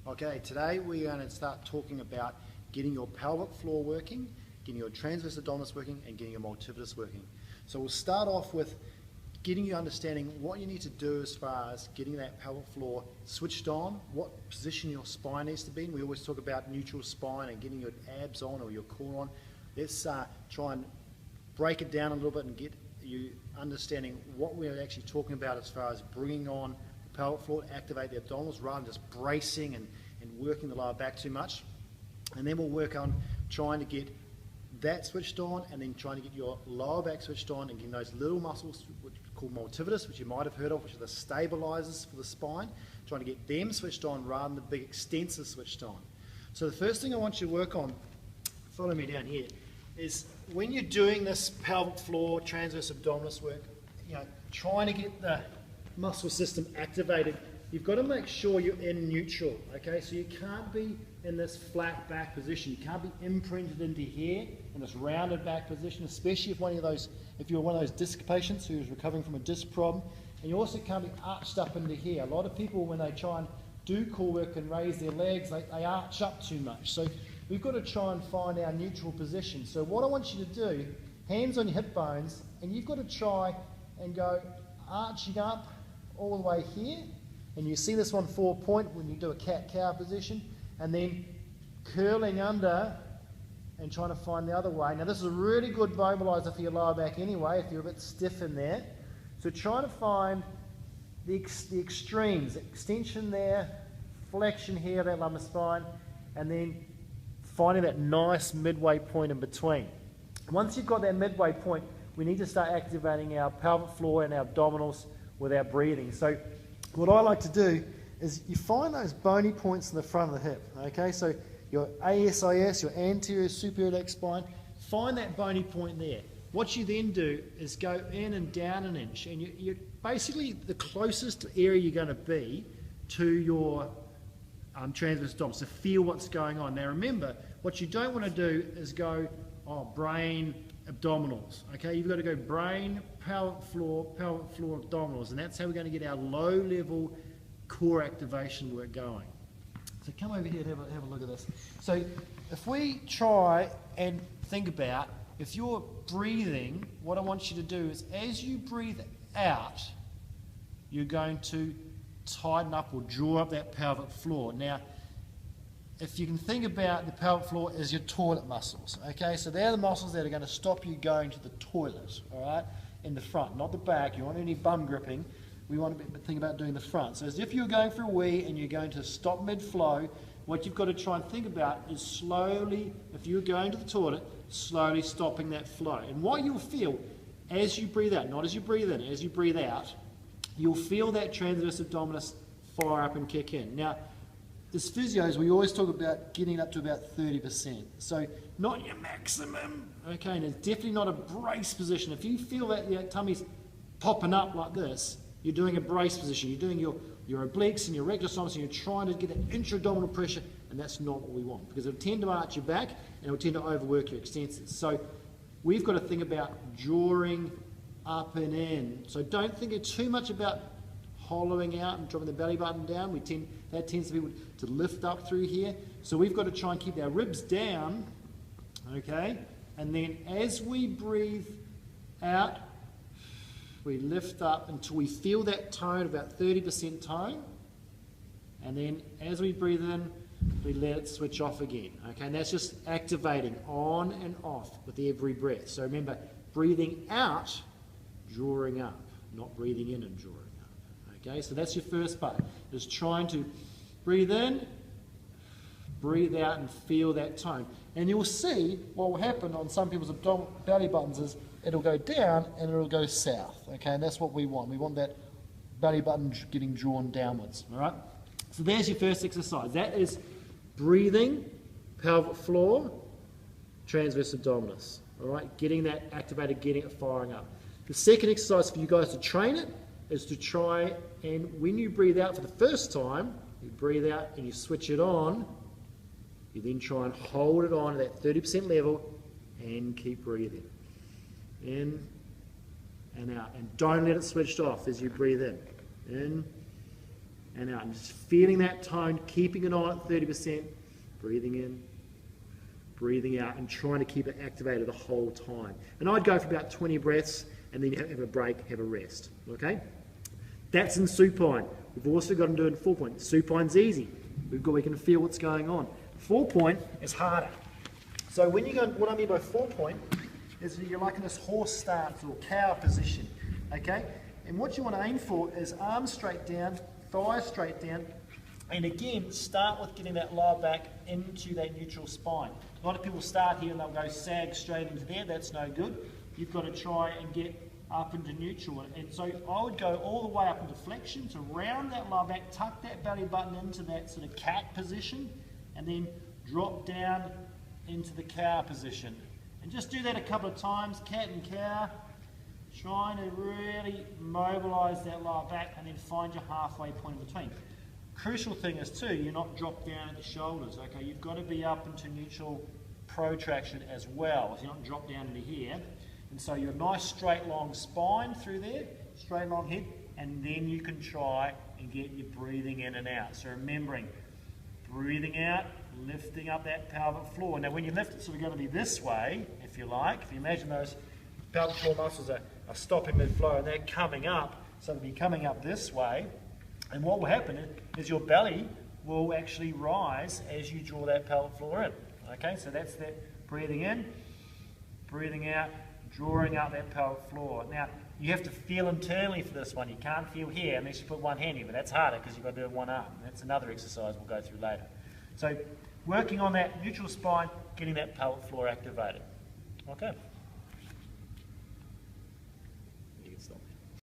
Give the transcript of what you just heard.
Okay, today we're going to start talking about getting your pelvic floor working, getting your transverse abdominis working, and getting your multifidus working. So we'll start off with getting you understanding what you need to do as far as getting that pelvic floor switched on, what position your spine needs to be in. We always talk about neutral spine and getting your abs on or your core on. Let's try and break it down a little bit and get you understanding what we're actually talking about as far as bringing on the pelvic floor to activate the abdominals rather than just bracing and working the lower back too much. And then we'll work on trying to get that switched on and then trying to get your lower back switched on and getting those little muscles which are called multifidus, which you might have heard of, which are the stabilizers for the spine, trying to get them switched on rather than the big extensors switched on. So the first thing I want you to work on, follow me down here, is when you're doing this pelvic floor transverse abdominis work, trying to get the muscle system activated, you've got to make sure you're in neutral, okay? So you can't be in this flat back position. You can't be imprinted into here in this rounded back position, especially if you're one of those disc patients who's recovering from a disc problem. And you also can't be arched up into here. A lot of people, when they try and do core work and raise their legs, they arch up too much. So we've got to try and find our neutral position. So what I want you to do, hands on your hip bones, and you've got to try and go arching up all the way here. And you see this one 4-point when you do a cat-cow position, and then curling under and trying to find the other way. Now this is a really good mobilizer for your lower back anyway, if you're a bit stiff in there. So try to find the extremes, extension there, flexion here, that lumbar spine, and then finding that nice midway point in between. Once you've got that midway point, we need to start activating our pelvic floor and our abdominals with our breathing. So what I like to do is you find those bony points in the front of the hip, okay? So your ASIS, your anterior superior iliac spine, find that bony point there. What you then do is go in and down an inch, and you're basically the closest area you're going to be to your transverse abdominis, to feel what's going on. Now remember, what you don't want to do is go, brain, abdominals, okay? You've got to go brain, pelvic floor, abdominals, and that's how we're going to get our low-level core activation work going. So come over here and have a look at this. So if we try and think about, if you're breathing, what I want you to do is as you breathe out, you're going to tighten up or draw up that pelvic floor. Now, if you can think about the pelvic floor as your toilet muscles, okay? So they're the muscles that are going to stop you going to the toilet, all right, in the front, not the back. You don't want any bum gripping. We want to think about doing the front. So as if you're going for a wee and you're going to stop mid-flow, what you've got to try and think about is slowly, if you're going to the toilet, slowly stopping that flow. And what you'll feel as you breathe out, not as you breathe in, as you breathe out, you'll feel that transverse abdominis fire up and kick in. Now, as physios, we always talk about getting up to about 30%. So not your maximum, okay, and it's definitely not a brace position. If you feel that your tummy's popping up like this, you're doing a brace position. You're doing your obliques and your rectus abdominis, and you're trying to get that intra-abdominal pressure, and that's not what we want, because it'll tend to arch your back, and it'll tend to overwork your extensors. So we've got to think about drawing up and in. So don't think too much about hollowing out and dropping the belly button down. That tends to be to lift up through here. So we've got to try and keep our ribs down, okay? And then as we breathe out, we lift up until we feel that tone, about 30% tone. And then as we breathe in, we let it switch off again, okay? And that's just activating on and off with every breath. So remember, breathing out, drawing up, not breathing in and drawing up. Okay, so that's your first part, is trying to breathe in, breathe out, and feel that tone. And you'll see what will happen on some people's belly buttons is it'll go down and it'll go south. Okay, and that's what we want. We want that belly button getting drawn downwards. All right. So there's your first exercise. That is breathing, pelvic floor, transverse abdominis. All right, getting that activated, getting it firing up. The second exercise for you guys to train it is to try and when you breathe out for the first time, you breathe out and you switch it on, you then try and hold it on at that 30% level and keep breathing. In and out. And don't let it switch off as you breathe in. In and out. And just feeling that tone, keeping it on at 30%, breathing in, breathing out, and trying to keep it activated the whole time. And I'd go for about 20 breaths, and then have a break, have a rest, okay? That's in supine. We've also got to do it in 4-point. Supine's easy. We can feel what's going on. 4-point is harder. So when you go, what I mean by 4-point is that you're like in this horse stance or cow position, okay? And what you want to aim for is arms straight down, thighs straight down, and again, start with getting that lower back into that neutral spine. A lot of people start here and they'll go sag straight into there. That's no good. You've got to try and get up into neutral. And so I would go all the way up into flexion, so round that lower back, tuck that belly button into that sort of cat position, and then drop down into the cow position. And just do that a couple of times, cat and cow, trying to really mobilize that lower back and then find your halfway point in between. Crucial thing is too, you're not drop down at the shoulders, okay? You've got to be up into neutral protraction as well, so you're not drop down into here. And so you're a nice straight long spine through there, straight long head, and then you can try and get your breathing in and out. So remembering, breathing out, lifting up that pelvic floor. Now when you lift, it's sort of going to be this way, if you like. If you imagine those pelvic floor muscles are stopping mid-flow and they're coming up, so they'll be coming up this way. And what will happen is your belly will actually rise as you draw that pelvic floor in. Okay, so that's that breathing in, breathing out, drawing out that pelvic floor. Now, you have to feel internally for this one. You can't feel here unless you put one hand in, but that's harder because you've got to do it one arm. That's another exercise we'll go through later. So, working on that neutral spine, getting that pelvic floor activated. Okay.